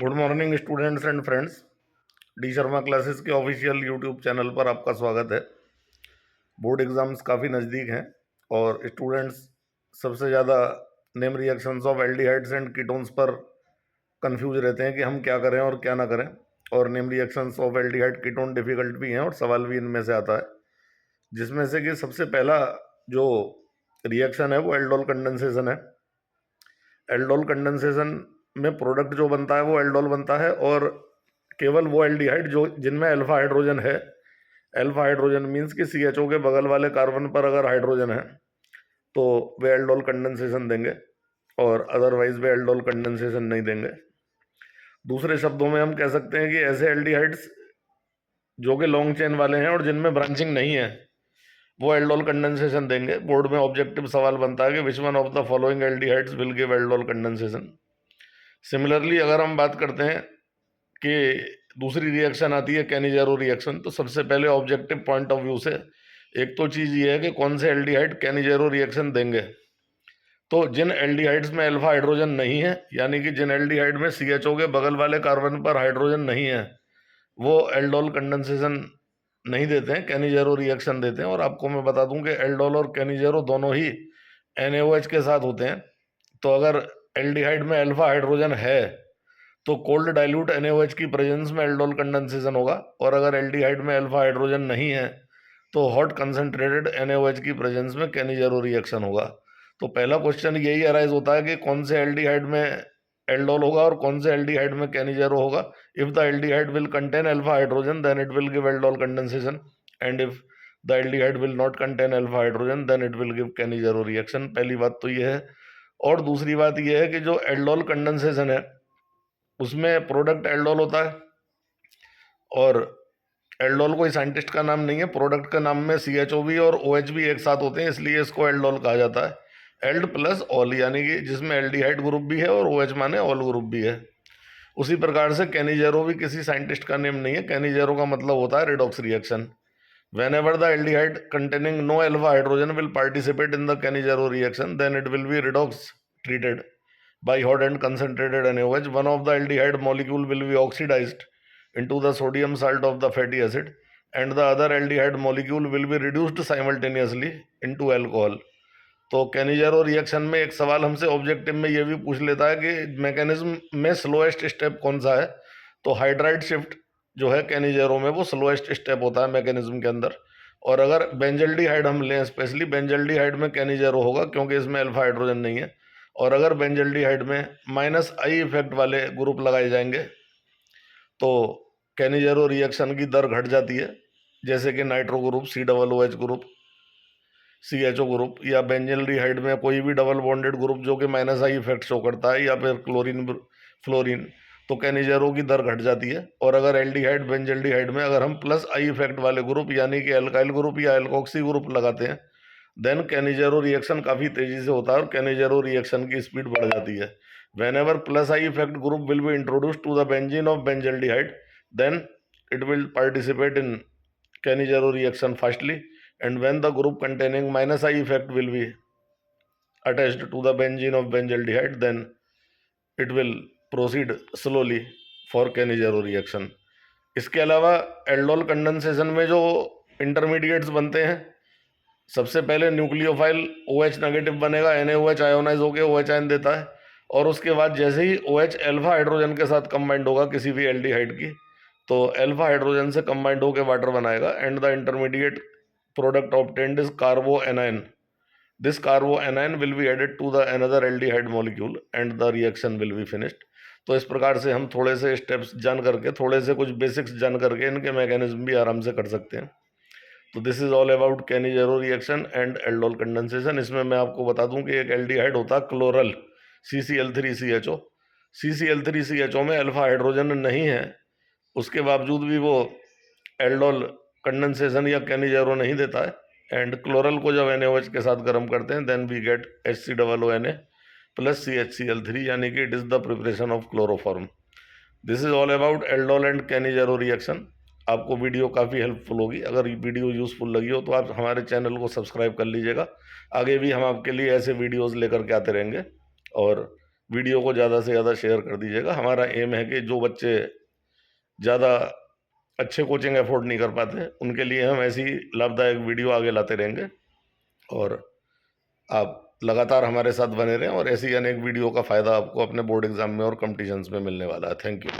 Good morning students and friends. D Sharma classes के official YouTube channel पर आपका स्वागत है। बोर्ड एग्ज़ाम्स काफ़ी नज़दीक हैं और स्टूडेंट्स सबसे ज़्यादा name reactions of aldehydes and ketones पर कंफ्यूज रहते हैं कि हम क्या करें और क्या ना करें। और name reactions of aldehyde ketone difficult भी हैं और सवाल भी इनमें से आता है, जिसमें से कि सबसे पहला जो रिएक्शन है वो एल्डोल कंडेंसेशन है। एल्डोल कंडेंसेशन में प्रोडक्ट जो बनता है वो एल्डोल बनता है और केवल वो एल्डिहाइड जो जिनमें अल्फा हाइड्रोजन है। अल्फा हाइड्रोजन मीन्स कि CHO के बगल वाले कार्बन पर अगर हाइड्रोजन है तो वे एल्डोल कंडेंसेशन देंगे और अदरवाइज वे एल्डोल कंडेंसेशन नहीं देंगे। दूसरे शब्दों में हम कह सकते हैं कि ऐसे एल्डिहाइड्स जो कि लॉन्ग चेन वाले हैं और जिनमें ब्रांचिंग नहीं है वो एल्डोल कंडेंसेशन देंगे। बोर्ड में ऑब्जेक्टिव सवाल बनता है कि which one of the following aldehydes will give aldol condensation. Similarly अगर हम बात करते हैं कि दूसरी रिएक्शन आती है कैनिजेरो रिएक्शन, तो सबसे पहले ऑब्जेक्टिव पॉइंट ऑफ व्यू से एक तो चीज़ ये है कि कौन से एल्डिहाइड कैनिजेरो रिएक्शन देंगे। तो जिन एल्डिहाइड्स में अल्फा हाइड्रोजन नहीं है, यानी कि जिन एल्डिहाइड में CHO के बगल वाले कार्बन पर हाइड्रोजन नहीं है, वो एल्डोल कंडेंसेशन नहीं देते हैं, कैनिजेरो रिएक्शन देते हैं। और आपको मैं बता दूं कि एल्डोल और कैनिजेरो दोनों ही NaOH के साथ होते हैं। तो अगर एल्डिहाइड में अल्फा हाइड्रोजन है तो कोल्ड डाइल्यूट NaOH की प्रेजेंस में एल्डोल कंडेंसेशन होगा, और अगर एल्डिहाइड में अल्फा हाइड्रोजन नहीं है तो हॉट कंसंट्रेटेड NaOH की प्रेजेंस में कैनिजेरो रिएक्शन होगा। तो पहला क्वेश्चन यही अराइज होता है कि कौन से एल्डिहाइड में एल्डोल होगा और कौन से एल्डिहाइड में कैनिजेरो होगा। If the aldehyde will contain alpha hydrogen then it will give aldol condensation, and if the aldehyde will not contain alpha hydrogen then it will give Cannizzaro reaction. पहली बात तो ये है। और दूसरी बात ये है कि जो एल्डोल कंडेंसेशन है उसमें प्रोडक्ट एल्डोल होता है, और एल्डोल कोई साइंटिस्ट का नाम नहीं है, प्रोडक्ट का नाम में CHO भी और OH भी एक साथ होते हैं, इसलिए इसको एल्डोल कहा जाता है। एल्ड प्लस ऑल, यानी कि जिसमें एल्डिहाइड ग्रुप भी है और OH माने ऑल ग्रुप भी है। उसी प्रकार से कैनिजेरो भी किसी साइंटिस्ट का नेम नहीं है। कैनिजेरो का मतलब होता है redox reaction. Whenever the aldehyde containing no alpha hydrogen will participate in the Cannizzaro reaction, then it will be redox treated by hot and concentrated NaOH. One of the aldehyde molecule will be oxidized into the sodium salt of the fatty acid, and the other aldehyde molecule will be reduced simultaneously into alcohol. तो Cannizzaro reaction में एक सवाल हमसे objective में ये भी पूछ लेता है कि मैकेनिज्म में स्लोएस्ट स्टेप कौन सा है। तो हाइड्राइड शिफ्ट जो है कैनिजेरो में वो स्लोएस्ट स्टेप होता है मैकेनिज्म के अंदर। और अगर बेंजल्डिहाइड हम लें, स्पेशली बेंजल्डिहाइड में कैनिजेरो होगा क्योंकि इसमें अल्फा हाइड्रोजन नहीं है। और अगर बेंजल्डिहाइड में -I इफेक्ट वाले ग्रुप लगाए जाएंगे तो कैनिजेरो रिएक्शन की दर घट जाती है, जैसे कि nitro group, COOH group, CHO group, या बेंजल्डिहाइड में कोई भी डबल बॉन्डेड ग्रुप जो कि -I इफेक्ट शो करता है, या फिर क्लोरीन फ्लोरीन, तो कैनिजेरो की दर घट जाती है। और अगर एल्डिहाइड बेंजल्डिहाइड में अगर हम +I इफेक्ट वाले ग्रुप यानी कि एल्काइल ग्रुप या एल्कोक्सी ग्रुप लगाते हैं, देन कैनिजेरो रिएक्शन काफ़ी तेजी से होता है और कैनिजेरो रिएक्शन की स्पीड बढ़ जाती है। whenever +I effect group will be introduced to the benzene of benzaldehyde, then it will participate in Cannizzaro reaction fastly, and when the group containing -I effect will be attached to the benzene of benzaldehyde, then it will proceed slowly for Cannizzaro reaction. इसके अलावा aldol condensation में जो intermediates बनते हैं, सबसे पहले nucleophile OH negative बनेगा, NaOH ionise होकर OH आयन देता है, और उसके बाद जैसे ही OH अल्फा हाइड्रोजन के साथ कंबाइंड होगा किसी भी एल्डिहाइड की, तो अल्फा हाइड्रोजन से कंबाइंड होकर वाटर बनाएगा, and the intermediate product obtained is carbanion. This carbanion will be added to the another aldehyde molecule and the reaction will be finished. तो इस प्रकार से हम थोड़े से स्टेप्स जान करके, थोड़े से कुछ बेसिक्स जान करके इनके मैकेनिज्म भी आराम से कर सकते हैं. तो this is all about Cannizzaro reaction and aldol condensation. इसमें मैं आपको बता दूं कि एक एल्डिहाइड होता है क्लोरल CCl3CHO. CCl3CHO में अल्फा हाइड्रोजन नहीं है, उसके बावजूद भी वो एल्डोल कंडेंसेशन या कैनिजेरो नहीं देता है. एंड क्लोरल को जब NaOH के साथ गर्म करते हैं then we get HCOONA plus CHCl3, यानी कि it is the preparation of chloroform. This is all about aldol and Cannizzaro reaction. आपको वीडियो काफ़ी हेल्पफुल होगी. अगर वीडियो यूज़फुल लगी हो तो आप हमारे चैनल को सब्सक्राइब कर लीजिएगा. आगे भी हम आपके लिए ऐसे वीडियोज़ लेकर के आते रहेंगे. और वीडियो को ज़्यादा से ज़्यादा शेयर कर दीजिएगा। हमारा एम है कि जो बच्चे ज़्यादा अच्छे कोचिंग अफोर्ड नहीं कर पाते उनके लिए हम ऐसी लाभदायक वीडियो आगे लाते रहेंगे, और आप लगातार हमारे साथ बने रहें और ऐसी अनेक वीडियो का फ़ायदा आपको अपने बोर्ड एग्जाम में और कॉम्पिटिशन्स में मिलने वाला है। Thank you.